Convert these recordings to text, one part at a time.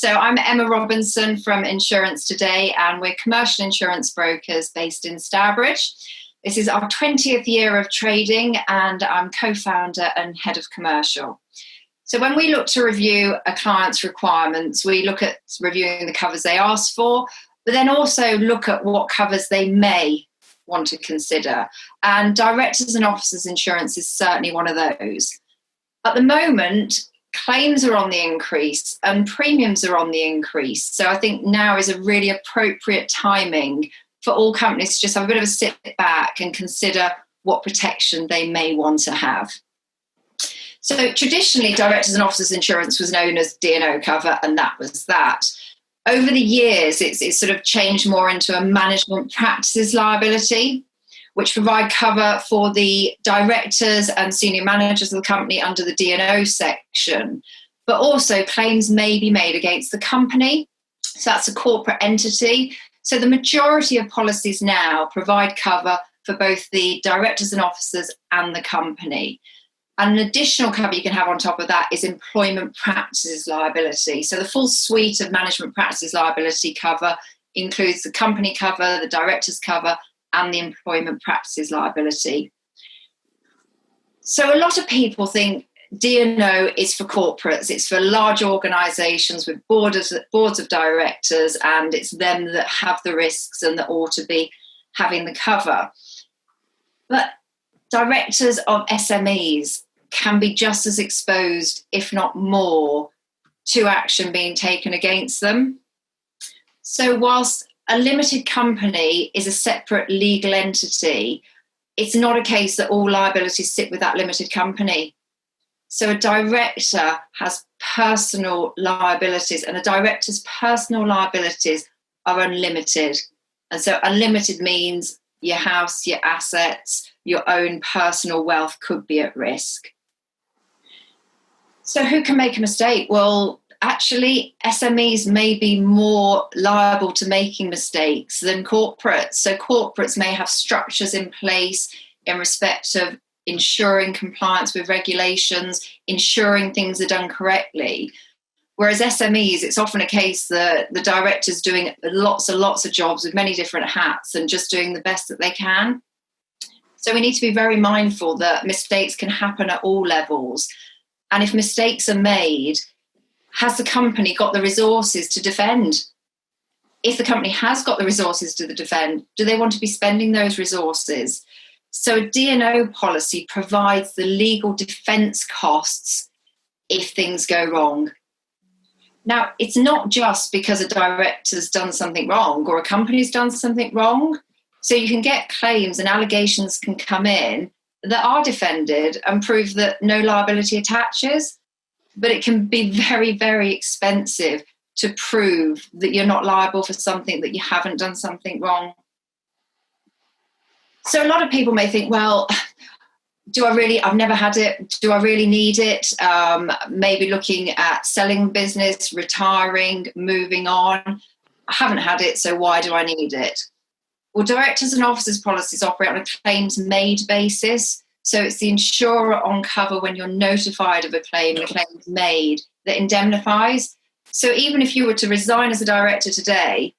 So I'm Emma Robinson from Insurance Today, and we're commercial insurance brokers based in Stourbridge. This is our 20th year of trading, and I'm co-founder and head of commercial. So when we look to review a client's requirements, we look at reviewing the covers they ask for, but then also look at what covers they may want to consider. And directors and officers insurance is certainly one of those. At the moment, claims are on the increase and premiums are on the increase. So I think now is a really appropriate timing for all companies to just have a bit of a sit back and consider what protection they may want to have. So traditionally, directors and officers insurance was known as D&O cover, and that was that. Over the years, it's sort of changed more into a management practices liability, which provide cover for the directors and senior managers of the company under the D&O section. But also claims may be made against the company. So that's a corporate entity. So the majority of policies now provide cover for both the directors and officers and the company. And an additional cover you can have on top of that is employment practices liability. So the full suite of management practices liability cover includes the company cover, the directors cover, and the employment practices liability. So a lot of people think D&O is for corporates, it's for large organisations with boards of directors, and it's them that have the risks and that ought to be having the cover. But directors of SMEs can be just as exposed, if not more, to action being taken against them. So whilst a limited company is a separate legal entity, it's not a case that all liabilities sit with that limited company. So a director has personal liabilities, and a director's personal liabilities are unlimited. And so unlimited means your house, your assets, your own personal wealth could be at risk. So who can make a mistake? Well, actually, SMEs may be more liable to making mistakes than corporates. So corporates may have structures in place in respect of ensuring compliance with regulations, ensuring things are done correctly. Whereas SMEs, it's often a case that the director's doing lots and lots of jobs with many different hats and just doing the best that they can. So we need to be very mindful that mistakes can happen at all levels. And if mistakes are made, has the company got the resources to defend? If the company has got the resources to defend, do they want to be spending those resources? So a D&O policy provides the legal defence costs if things go wrong. Now, it's not just because a director's done something wrong or a company's done something wrong. So you can get claims and allegations can come in that are defended and prove that no liability attaches. But it can be very, very expensive to prove that you're not liable for something, that you haven't done something wrong. So a lot of people may think, well, I've never had it. Do I really need it? Maybe looking at selling business, retiring, moving on. I haven't had it, so why do I need it? Well, directors and officers policies operate on a claims made basis. So it's the insurer on cover when you're notified of a claim, the claim's made, that indemnifies. So even if you were to resign as a director today,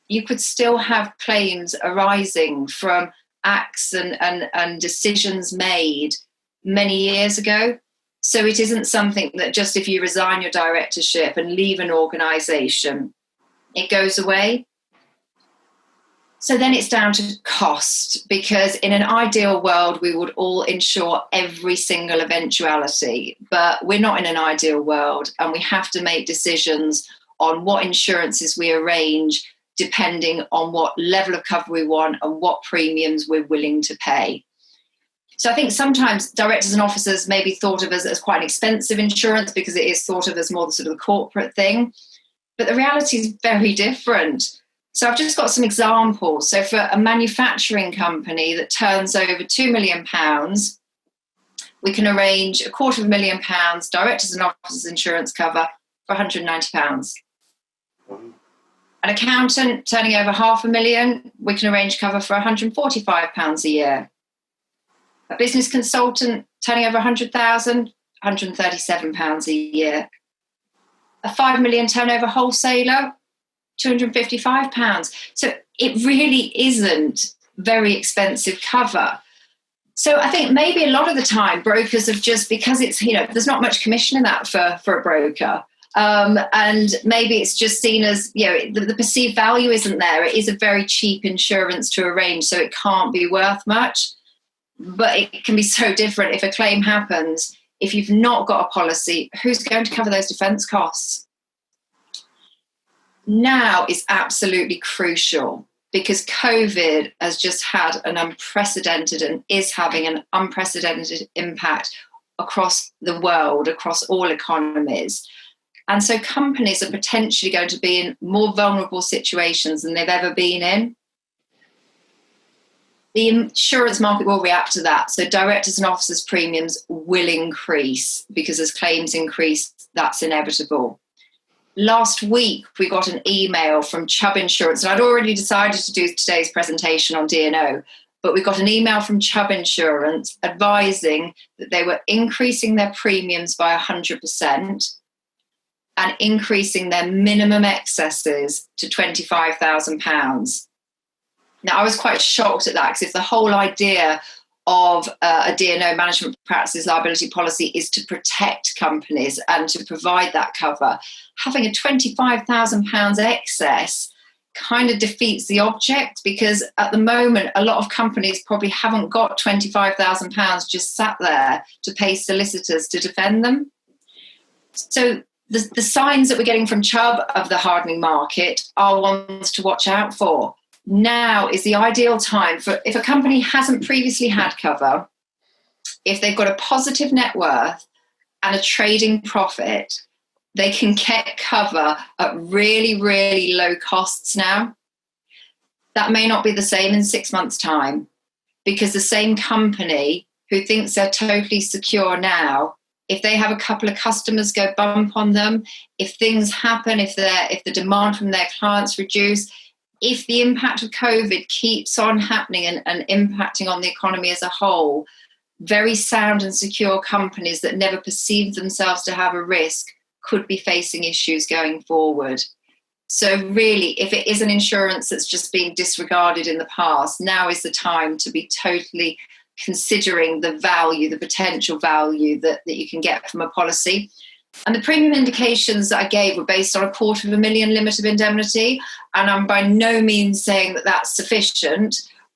you could still have claims arising from acts and decisions made many years ago. So it isn't something that just if you resign your directorship and leave an organisation, it goes away. So then it's down to cost, because in an ideal world, we would all insure every single eventuality, but we're not in an ideal world, and we have to make decisions on what insurances we arrange depending on what level of cover we want and what premiums we're willing to pay. So I think sometimes directors and officers may be thought of as quite an expensive insurance because it is thought of as more the sort of the corporate thing, but the reality is very different. So I've just got some examples. So for a manufacturing company that turns over £2 million, we can arrange £250,000 directors and officers insurance cover for £190. An accountant turning over £500,000, we can arrange cover for £145 a year. A business consultant turning over £100,000, £137 a year. A 5 million turnover wholesaler, £255. So it really isn't very expensive cover. So I think maybe a lot of the time brokers have just, because it's, there's not much commission in that for a broker. And maybe it's just seen as, the perceived value isn't there. It is a very cheap insurance to arrange, so it can't be worth much. But it can be so different if a claim happens. If you've not got a policy, who's going to cover those defence costs? Now is absolutely crucial, because COVID has just had an unprecedented and is having an unprecedented impact across the world, across all economies. And so companies are potentially going to be in more vulnerable situations than they've ever been in. The insurance market will react to that. So directors and officers' premiums will increase, because as claims increase, that's inevitable. Last week, we got an email from Chubb Insurance, and I'd already decided to do today's presentation on D&O, but we got an email from Chubb Insurance advising that they were increasing their premiums by 100% and increasing their minimum excesses to £25,000. Now, I was quite shocked at that, because if the whole idea of a D&O management practices liability policy is to protect companies and to provide that cover, having a £25,000 excess kind of defeats the object, because at the moment a lot of companies probably haven't got £25,000 just sat there to pay solicitors to defend them. So the signs that we're getting from Chubb of the hardening market are ones to watch out for. Now is the ideal time for, if a company hasn't previously had cover, if they've got a positive net worth and a trading profit, they can get cover at really, really low costs now. That may not be the same in 6 months' time, because the same company who thinks they're totally secure now, if they have a couple of customers go bump on them, if things happen, if the demand from their clients reduce, if the impact of COVID keeps on happening and impacting on the economy as a whole, very sound and secure companies that never perceived themselves to have a risk could be facing issues going forward. So really, if it is an insurance that's just been disregarded in the past, now is the time to be totally considering the value, the potential value that you can get from a policy. And the premium indications that I gave were based on £250,000 limit of indemnity. And I'm by no means saying that that's sufficient.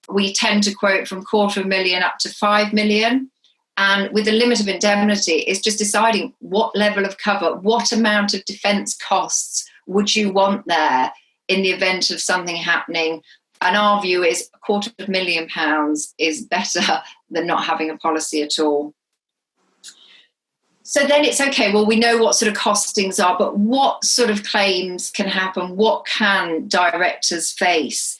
We tend to quote from £250,000 up to £5 million. And with the limit of indemnity, it's just deciding what level of cover, what amount of defence costs would you want there in the event of something happening. And our view is £250,000 is better than not having a policy at all. So then it's okay, well, we know what sort of costings are, but what sort of claims can happen? What can directors face?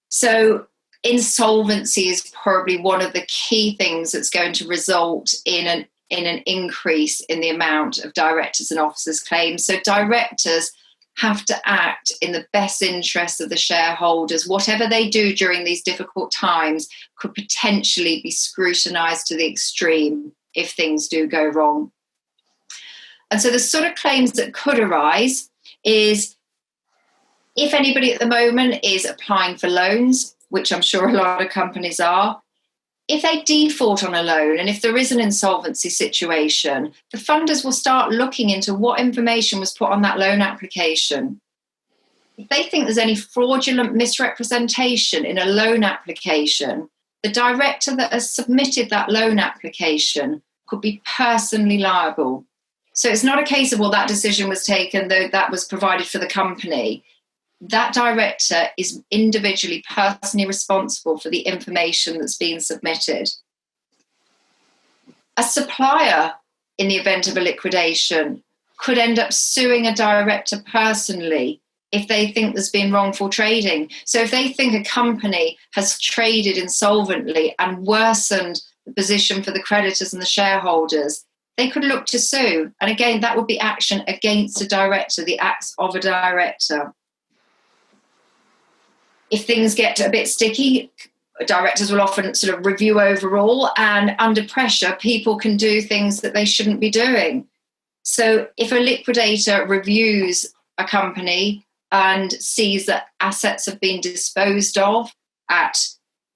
So insolvency is probably one of the key things that's going to result in an increase in the amount of directors and officers claims. So directors have to act in the best interest of the shareholders. Whatever they do during these difficult times could potentially be scrutinised to the extreme if things do go wrong. And so the sort of claims that could arise is, if anybody at the moment is applying for loans, which I'm sure a lot of companies are, if they default on a loan and if there is an insolvency situation, the funders will start looking into what information was put on that loan application. If they think there's any fraudulent misrepresentation in a loan application, the director that has submitted that loan application could be personally liable. So it's not a case of, well, that decision was taken, though that was provided for the company. That director is individually, personally responsible for the information that's being submitted. A supplier, in the event of a liquidation, could end up suing a director personally if they think there's been wrongful trading. So if they think a company has traded insolvently and worsened the position for the creditors and the shareholders, they could look to sue. And again, that would be action against a director, the acts of a director. If things get a bit sticky, directors will often sort of review overall, and under pressure, people can do things that they shouldn't be doing. So if a liquidator reviews a company and sees that assets have been disposed of at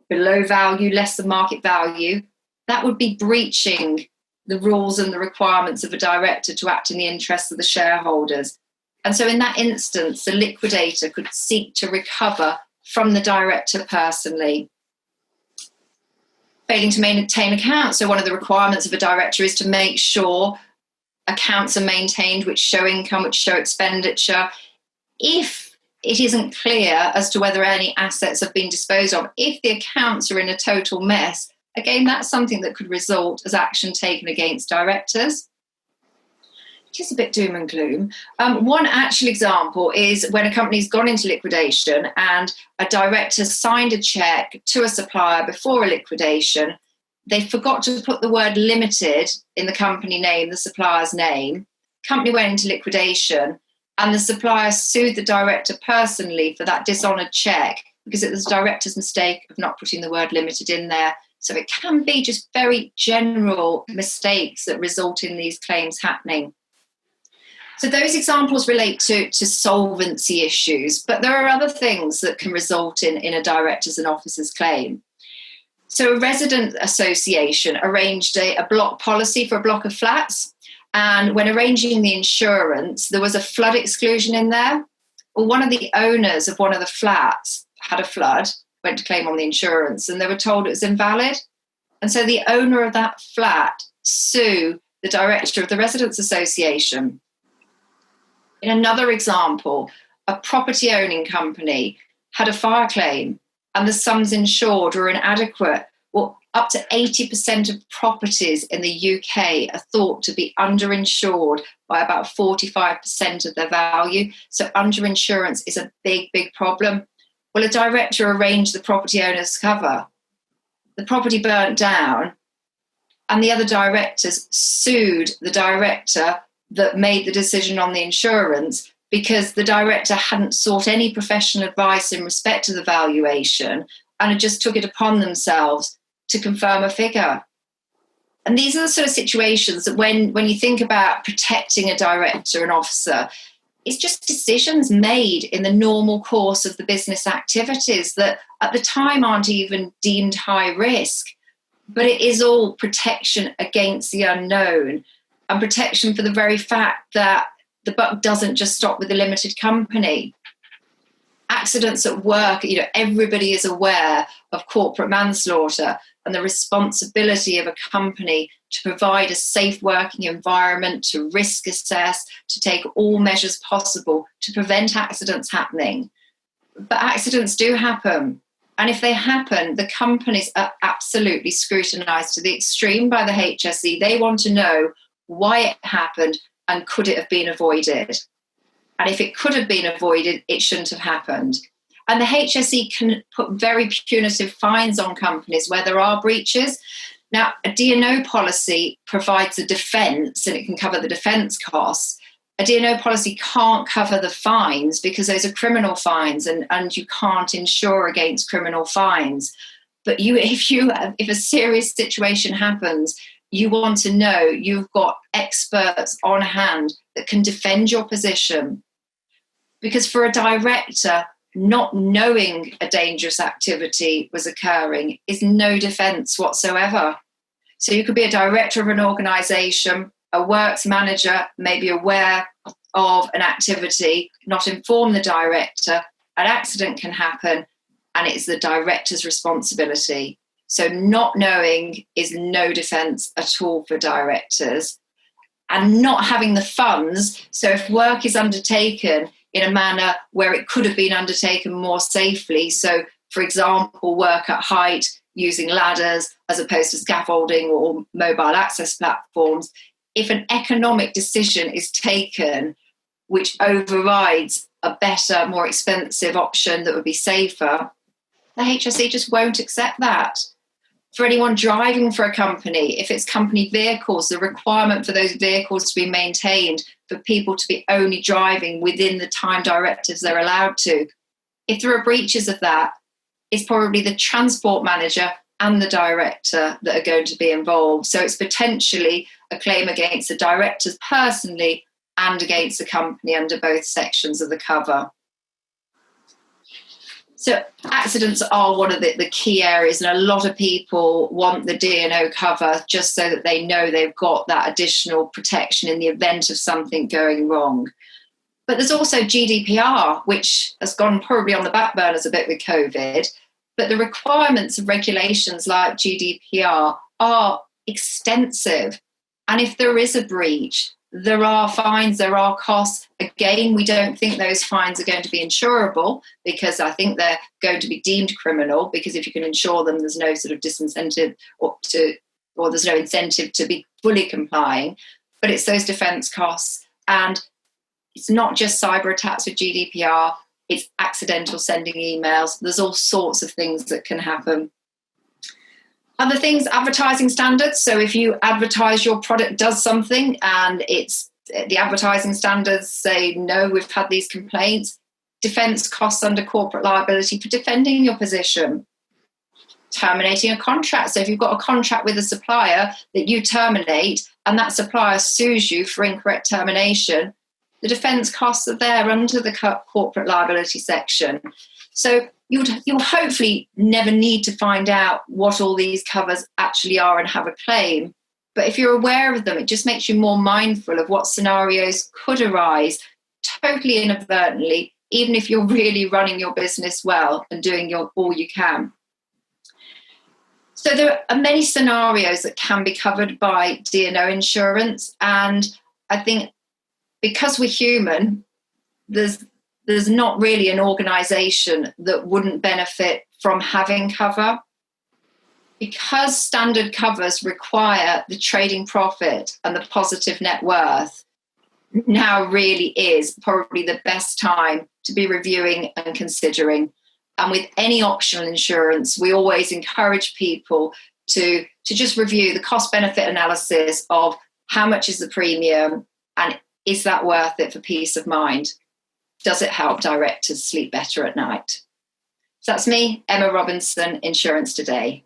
below value, less than market value, that would be breaching the rules and the requirements of a director to act in the interests of the shareholders. And so in that instance, the liquidator could seek to recover from the director personally. Failing to maintain accounts. So one of the requirements of a director is to make sure accounts are maintained which show income, which show expenditure. If it isn't clear as to whether any assets have been disposed of, if the accounts are in a total mess, again, that's something that could result as action taken against directors. It is a bit doom and gloom. One actual example is when a company's gone into liquidation and a director signed a cheque to a supplier before a liquidation. They forgot to put the word limited in the company name, the supplier's name. Company went into liquidation and the supplier sued the director personally for that dishonoured cheque because it was the director's mistake of not putting the word limited in there. So it can be just very general mistakes that result in these claims happening. So those examples relate to solvency issues, but there are other things that can result in a director's and officer's claim. So a resident association arranged a block policy for a block of flats, and when arranging the insurance, there was a flood exclusion in there. Well, one of the owners of one of the flats had a flood, went to claim on the insurance, and they were told it was invalid. And so the owner of that flat sued the director of the residents association. In another example, a property owning company had a fire claim and the sums insured were inadequate. Well, up to 80% of properties in the UK are thought to be underinsured by about 45% of their value. So underinsurance is a big, big problem. Well, a director arranged the property owner's cover. The property burnt down and the other directors sued the director that made the decision on the insurance because the director hadn't sought any professional advice in respect to the valuation and had just took it upon themselves to confirm a figure. And these are the sort of situations that when you think about protecting a director and officer, it's just decisions made in the normal course of the business activities that at the time aren't even deemed high risk, but it is all protection against the unknown and protection for the very fact that the buck doesn't just stop with the limited company. Accidents at work, everybody is aware of corporate manslaughter and the responsibility of a company to provide a safe working environment, to risk assess, to take all measures possible to prevent accidents happening. But accidents do happen. And if they happen, the companies are absolutely scrutinised to the extreme by the HSE. They want to know why it happened and could it have been avoided. And if it could have been avoided, it shouldn't have happened. And the HSE can put very punitive fines on companies where there are breaches. Now, a D&O policy provides a defence and it can cover the defence costs. A D&O policy can't cover the fines because those are criminal fines and you can't insure against criminal fines. But if a serious situation happens, you want to know you've got experts on hand that can defend your position. Because for a director, not knowing a dangerous activity was occurring is no defence whatsoever. So you could be a director of an organisation, a works manager may be aware of an activity, not inform the director, an accident can happen, and it's the director's responsibility. So not knowing is no defence at all for directors. And not having the funds, so if work is undertaken in a manner where it could have been undertaken more safely, so for example, work at height using ladders as opposed to scaffolding or mobile access platforms, if an economic decision is taken which overrides a better, more expensive option that would be safer, the HSE just won't accept that. For anyone driving for a company, if it's company vehicles, the requirement for those vehicles to be maintained, for people to be only driving within the time directives they're allowed to. If there are breaches of that, it's probably the transport manager and the director that are going to be involved. So it's potentially a claim against the directors personally and against the company under both sections of the cover. So accidents are one of the key areas, and a lot of people want the D&O cover just so that they know they've got that additional protection in the event of something going wrong. But there's also GDPR, which has gone probably on the back burners a bit with COVID, but the requirements of regulations like GDPR are extensive. And if there is a breach, there are fines, there are costs. Again, we don't think those fines are going to be insurable, because I think they're going to be deemed criminal, because if you can insure them, there's no sort of disincentive or there's no incentive to be fully complying. But it's those defence costs. And it's not just cyber attacks with GDPR, it's accidental sending emails. There's all sorts of things that can happen. Other things, advertising standards. So if you advertise your product does something and it's the advertising standards say, no, we've had these complaints, defence costs under corporate liability for defending your position. Terminating a contract. So if you've got a contract with a supplier that you terminate and that supplier sues you for incorrect termination, the defence costs are there under the corporate liability section. So you'll hopefully never need to find out what all these covers actually are and have a claim. But if you're aware of them, it just makes you more mindful of what scenarios could arise totally inadvertently, even if you're really running your business well and doing all you can. So there are many scenarios that can be covered by D&O insurance. And I think because we're human, there's not really an organisation that wouldn't benefit from having cover. Because standard covers require the trading profit and the positive net worth, now really is probably the best time to be reviewing and considering. And with any optional insurance, we always encourage people to just review the cost-benefit analysis of how much is the premium and is that worth it for peace of mind? Does it help directors sleep better at night? So that's me, Emma Robinson, Insurance Today.